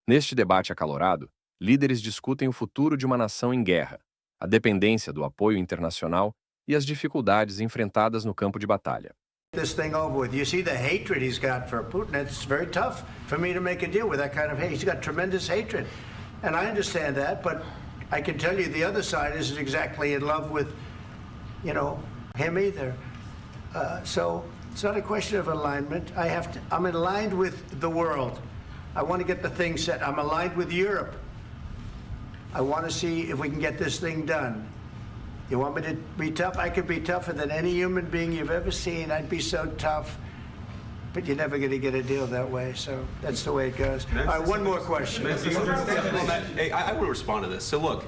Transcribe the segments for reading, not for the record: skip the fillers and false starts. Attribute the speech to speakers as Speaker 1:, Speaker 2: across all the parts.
Speaker 1: Neste debate acalorado, líderes discutem o futuro de uma nação em guerra, a dependência do apoio internacional e as dificuldades enfrentadas no campo de batalha.
Speaker 2: This thing over with. You see the hatred he's got for Putin. It's very tough for me to make a deal with that kind of hate. He's got tremendous hatred. And I understand that, but I can tell you the other side isn't exactly in love with, him either. So it's not a question of alignment. I'm aligned with the world. I want to get the thing set. I'm aligned with Europe. I want to see if we can get this thing done. You want me to be tough? I could be tougher than any human being you've ever seen. I'd be so tough. But you're never going to get a deal that way, so that's the way it goes. All right, one more question.
Speaker 3: Hey, I will respond to this. So look,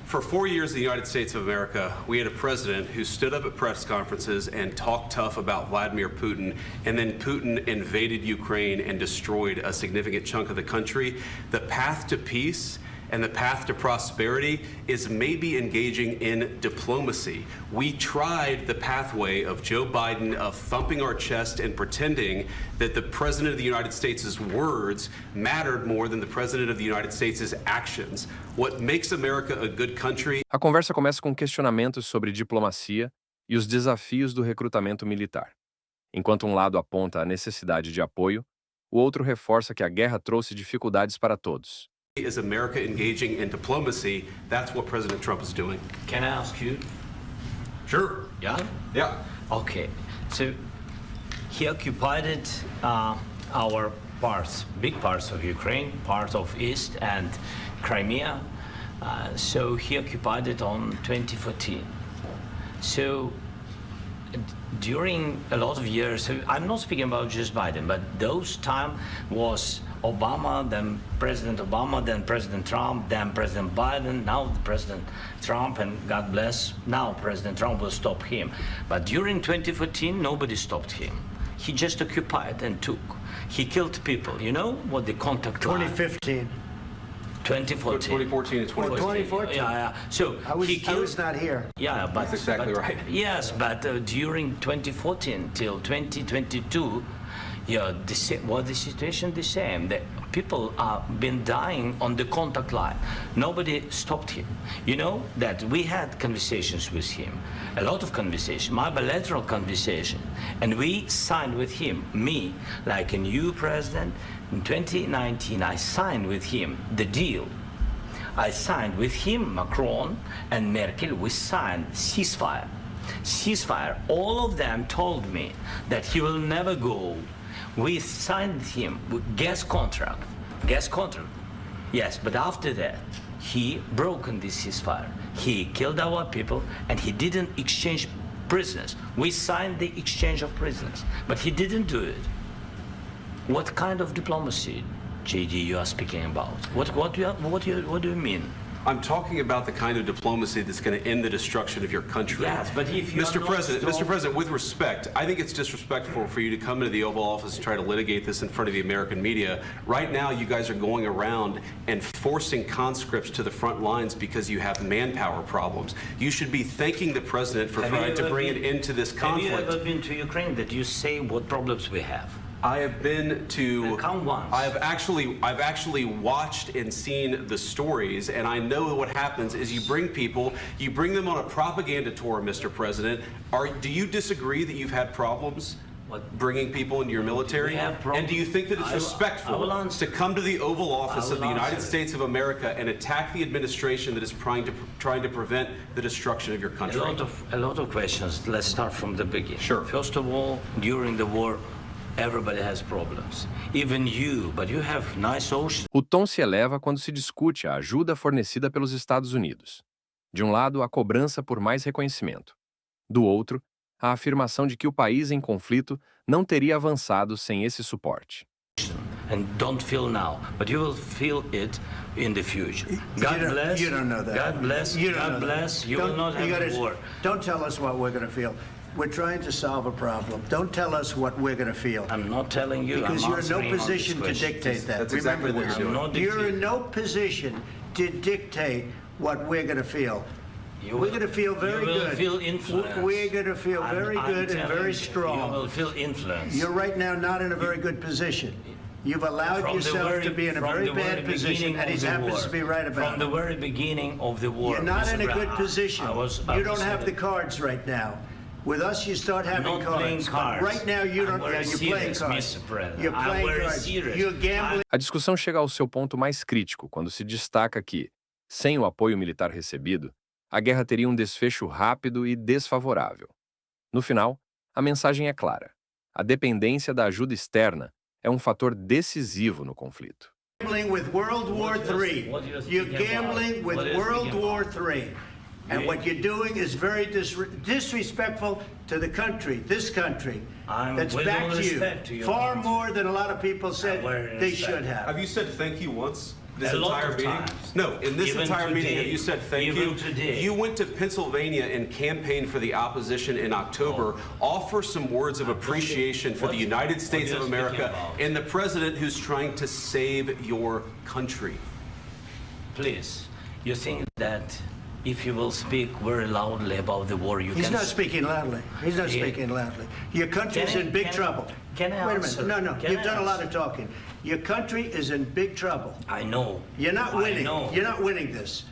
Speaker 3: for 4 years in the United States of America, we had a president who stood up at press conferences and talked tough about Vladimir Putin, and then Putin invaded Ukraine and destroyed a significant chunk of the country. The path to peace and the path to prosperity is maybe engaging in diplomacy. We tried the pathway of Joe Biden of thumping our chest and pretending that the President of the United States' words mattered more than the President of the United States' actions. What makes America a good country?
Speaker 1: A conversa começa com questionamentos sobre diplomacia e os desafios do recrutamento militar. Enquanto um lado aponta a necessidade de apoio, o outro reforça que a guerra trouxe dificuldades para todos.
Speaker 3: Is America engaging in diplomacy? That's what President Trump is doing.
Speaker 4: Can I ask you?
Speaker 3: Sure.
Speaker 4: Yeah?
Speaker 3: Yeah.
Speaker 4: Okay. So he occupied our parts, big parts of Ukraine, part of East and Crimea. So he occupied it on 2014. So during a lot of years, so I'm not speaking about just Biden, but those time was Obama, then President Obama, then President Trump, then President Biden, now President Trump, and God bless, now President Trump will stop him. But during 2014, nobody stopped him. He just occupied and took. He killed people. You know what the contact line?
Speaker 2: 2015.
Speaker 3: 2014 and 2014.
Speaker 2: 2014.
Speaker 4: Yeah. So
Speaker 2: I was not here.
Speaker 4: Yeah, but
Speaker 3: that's exactly right.
Speaker 4: Yes, but during 2014 till 2022, the situation the same. The people have been dying on the contact line. Nobody stopped him. You know that we had conversations with him, a lot of conversation, my bilateral conversation, and we signed with him, me, like a new president. In 2019, I signed with him the deal. I signed with him, Macron and Merkel, we signed ceasefire. Ceasefire, all of them told me that he will never go. We signed him with gas contract, yes, but after that, he broken this ceasefire. He killed our people and he didn't exchange prisoners. We signed the exchange of prisoners, but he didn't do it. What kind of diplomacy, JD, you are speaking about? What do you mean?
Speaker 3: I'm talking about the kind of diplomacy that's going to end the destruction of your country.
Speaker 4: Yes, but if you
Speaker 3: Mr. President, with respect, I think it's disrespectful for you to come into the Oval Office and try to litigate this in front of the American media. Right now, you guys are going around and forcing conscripts to the front lines because you have manpower problems. You should be thanking the President for trying to bring an end to this conflict.
Speaker 4: Have you ever been to Ukraine that you say what problems we have?
Speaker 3: I have been to.
Speaker 4: Count once.
Speaker 3: I've actually watched and seen the stories, and I know what happens is you bring them on a propaganda tour, Mr. President. Do you disagree that you've had problems bringing people into your military? And do you think that it's respectful to come to the Oval Office of the United States of America and attack the administration that is trying to prevent the destruction of your country?
Speaker 4: A lot of questions. Let's start from the beginning.
Speaker 3: Sure.
Speaker 4: First of all, during the war, everybody has problems. Even you, but you have nice oceans.
Speaker 1: O tom se eleva quando se discute a ajuda fornecida pelos Estados Unidos. De um lado, a cobrança por mais reconhecimento. Do outro, a afirmação de que o país em conflito não teria avançado sem esse suporte.
Speaker 4: And don't feel now, but you will feel it in the future. God bless.
Speaker 2: You don't know that.
Speaker 4: God bless. God bless. You will not have war.
Speaker 2: Don't tell us what we're going to feel. We're trying to solve a problem. Don't tell us what we're going to feel.
Speaker 4: I'm not telling you.
Speaker 2: Because you're in no position to dictate that.
Speaker 3: That's exactly what you're doing.
Speaker 2: You're in no position to dictate what we're going to feel. We're going to feel very good.
Speaker 4: You will feel influence.
Speaker 2: We're going to feel very good and very strong.
Speaker 4: You will feel influence.
Speaker 2: You're right now not in a very good position. You've allowed yourself to be in a very bad position, and he happens to be right about
Speaker 4: From the
Speaker 2: it.
Speaker 4: very beginning of the war.
Speaker 2: You're not
Speaker 4: Mr.
Speaker 2: in a good
Speaker 4: Brown,
Speaker 2: position. You don't have the
Speaker 4: saying
Speaker 2: cards right now. With us, you start having
Speaker 4: not playing
Speaker 2: cards.
Speaker 4: cards.
Speaker 2: But right now, you
Speaker 4: I'm
Speaker 2: don't.
Speaker 4: very
Speaker 2: You're playing
Speaker 4: serious,
Speaker 2: cards.
Speaker 4: Mr. President.
Speaker 2: You're
Speaker 4: I'm
Speaker 2: playing
Speaker 4: very
Speaker 2: cards.
Speaker 4: serious.
Speaker 2: You're gambling.
Speaker 1: A discussão chega ao seu ponto mais crítico quando se destaca que, sem o apoio militar recebido, a guerra teria um desfecho rápido e desfavorável. No final, a mensagem é clara. A dependência da ajuda externa é um fator decisivo no conflito.
Speaker 2: Gambling with World War III. You're gambling with World War III. And what you're doing is very disrespectful to the country, this country, that's
Speaker 4: with
Speaker 2: back
Speaker 4: all
Speaker 2: to
Speaker 4: respect to
Speaker 2: you.
Speaker 4: your
Speaker 2: Far
Speaker 4: country.
Speaker 2: more than a lot of people said
Speaker 4: very
Speaker 2: they
Speaker 4: respect.
Speaker 2: should have.
Speaker 3: Have you said thank you once this
Speaker 4: A lot
Speaker 3: entire
Speaker 4: of
Speaker 3: meeting?
Speaker 4: times.
Speaker 3: No, in this
Speaker 4: Even
Speaker 3: entire meeting,
Speaker 4: today.
Speaker 3: have you said thank
Speaker 4: Even
Speaker 3: you?
Speaker 4: today.
Speaker 3: You went to Pennsylvania and campaigned for the opposition in October. Offer some words of appreciation for the United States
Speaker 4: what
Speaker 3: of
Speaker 4: you're speaking
Speaker 3: America
Speaker 4: about.
Speaker 3: and the president who's trying to save your country.
Speaker 4: Please, you think that if you will speak very loudly about the war, you
Speaker 2: He's
Speaker 4: can...
Speaker 2: not speaking loudly. He's not
Speaker 4: Yeah.
Speaker 2: speaking loudly. Your country is
Speaker 4: Can I-
Speaker 2: in big
Speaker 4: can I-
Speaker 2: trouble.
Speaker 4: can I
Speaker 2: Wait a
Speaker 4: answer?
Speaker 2: minute. No,
Speaker 4: Can
Speaker 2: you've
Speaker 4: I
Speaker 2: done a lot
Speaker 4: answer?
Speaker 2: of talking. Your country is in big trouble.
Speaker 4: I know.
Speaker 2: You're not winning.
Speaker 4: I know.
Speaker 2: You're not winning this.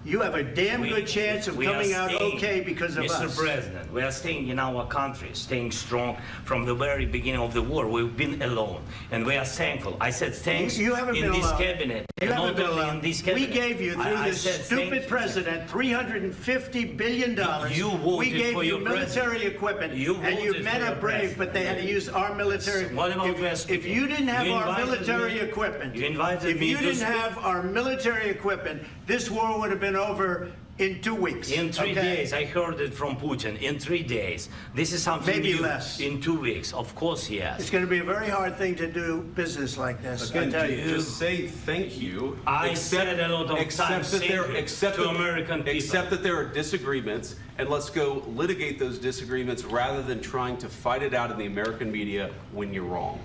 Speaker 2: You have a damn good chance of
Speaker 4: we are
Speaker 2: coming out
Speaker 4: staying,
Speaker 2: okay because of
Speaker 4: Mr.
Speaker 2: us.
Speaker 4: President, we are staying in our country, staying strong from the very beginning of the war. We've been alone, and we are thankful. I said thanks
Speaker 2: You haven't
Speaker 4: in
Speaker 2: been
Speaker 4: this
Speaker 2: alone.
Speaker 4: cabinet.
Speaker 2: You
Speaker 4: and
Speaker 2: haven't
Speaker 4: not
Speaker 2: been
Speaker 4: only
Speaker 2: alone.
Speaker 4: in this
Speaker 2: We
Speaker 4: cabinet.
Speaker 2: gave you, through
Speaker 4: I
Speaker 2: this
Speaker 4: said
Speaker 2: stupid
Speaker 4: thank-
Speaker 2: president, $350 billion.
Speaker 4: You voted
Speaker 2: We gave
Speaker 4: for
Speaker 2: you
Speaker 4: your
Speaker 2: military
Speaker 4: president.
Speaker 2: equipment,
Speaker 4: You
Speaker 2: and you
Speaker 4: voted
Speaker 2: men
Speaker 4: for
Speaker 2: are
Speaker 4: your
Speaker 2: brave, but they had to use our military.
Speaker 4: What about
Speaker 2: If you didn't have
Speaker 4: You
Speaker 2: our
Speaker 4: invited
Speaker 2: military
Speaker 4: me-
Speaker 2: equipment,
Speaker 4: you invited
Speaker 2: if
Speaker 4: me
Speaker 2: you
Speaker 4: to
Speaker 2: didn't
Speaker 4: speak-
Speaker 2: have our military equipment, this war would have been over in 2 weeks.
Speaker 4: In 3
Speaker 2: okay?
Speaker 4: days, I heard it from Putin. In 3 days, this is something
Speaker 2: Maybe
Speaker 4: new.
Speaker 2: less.
Speaker 4: In 2 weeks, of course, yes.
Speaker 2: It's going to be a very hard thing to do business like this. I
Speaker 3: Again,
Speaker 2: tell you.
Speaker 3: just say thank you.
Speaker 4: I said a lot of
Speaker 3: accept
Speaker 4: times
Speaker 3: that
Speaker 4: thank
Speaker 3: there,
Speaker 4: you
Speaker 3: accept
Speaker 4: to
Speaker 3: that-
Speaker 4: American people.
Speaker 3: Accept that there are disagreements, and let's go litigate those disagreements rather than trying to fight it out in the American media when you're wrong.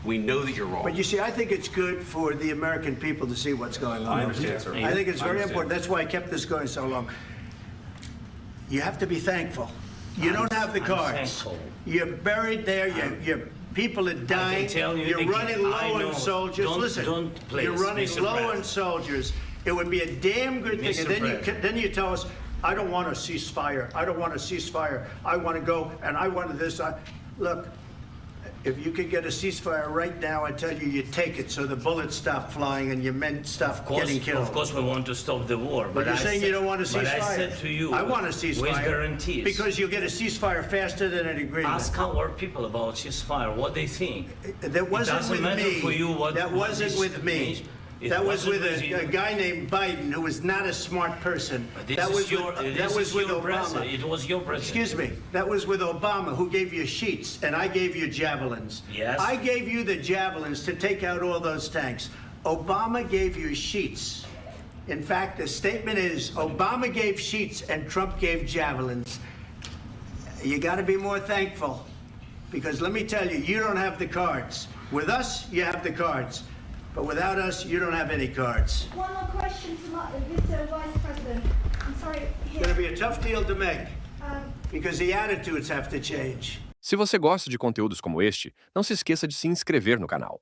Speaker 3: We know that you're wrong.
Speaker 2: But you see, I think it's good for the American people to see what's going on.
Speaker 3: I understand, sir.
Speaker 2: I think it's
Speaker 3: I
Speaker 2: very
Speaker 3: understand.
Speaker 2: important. That's why I kept this going so long. You have to be thankful. You don't have the
Speaker 4: I'm
Speaker 2: cards.
Speaker 4: thankful.
Speaker 2: You're buried there. Your people are dying.
Speaker 4: tell you
Speaker 2: You're
Speaker 4: again,
Speaker 2: running
Speaker 4: I
Speaker 2: low
Speaker 4: know.
Speaker 2: on soldiers.
Speaker 4: Don't-
Speaker 2: Listen,
Speaker 4: don't please,
Speaker 2: you're running
Speaker 4: Mr.
Speaker 2: low on
Speaker 4: President.
Speaker 2: soldiers. It would be a damn good thing.
Speaker 4: Mr.
Speaker 2: And then you tell us, I don't want a ceasefire. I don't want a ceasefire. I want to go and I want this. Look, if you could get a ceasefire right now, I tell you, you take it so the bullets stop flying and your men stop getting killed.
Speaker 4: Of course, we want to stop the war.
Speaker 2: But you're
Speaker 4: I
Speaker 2: saying
Speaker 4: said-
Speaker 2: you don't want a ceasefire.
Speaker 4: But I said to you,
Speaker 2: I want a ceasefire.
Speaker 4: with guarantees.
Speaker 2: Because you'll get a ceasefire faster than an agreement.
Speaker 4: Ask our people about ceasefire, what they think.
Speaker 2: That wasn't
Speaker 4: doesn't
Speaker 2: with
Speaker 4: matter
Speaker 2: me.
Speaker 4: for you what-
Speaker 2: That
Speaker 4: what
Speaker 2: wasn't
Speaker 4: is-
Speaker 2: with me.
Speaker 4: It
Speaker 2: That was
Speaker 4: wasn't
Speaker 2: with
Speaker 4: with you.
Speaker 2: a guy named Biden, who was not a smart person.
Speaker 4: This
Speaker 2: That
Speaker 4: is
Speaker 2: was
Speaker 4: your,
Speaker 2: with,
Speaker 4: this
Speaker 2: that was
Speaker 4: is
Speaker 2: with
Speaker 4: your
Speaker 2: Obama.
Speaker 4: president. It was your president.
Speaker 2: Excuse me. That was with Obama, who gave you sheets, and I gave you javelins.
Speaker 4: Yes.
Speaker 2: I gave you the javelins to take out all those tanks. Obama gave you sheets. In fact, the statement is Obama gave sheets and Trump gave javelins. You got to be more thankful, because let me tell you, you don't have the cards. With us, you have the cards. But without us, you don't have any cards.
Speaker 5: One more question to Mr. Vice President. I'm sorry.
Speaker 2: It's going to be a tough deal to make,
Speaker 5: Um,
Speaker 2: because the attitudes have to change.
Speaker 1: Se você gosta de conteúdos como este, não se esqueça de se inscrever no canal.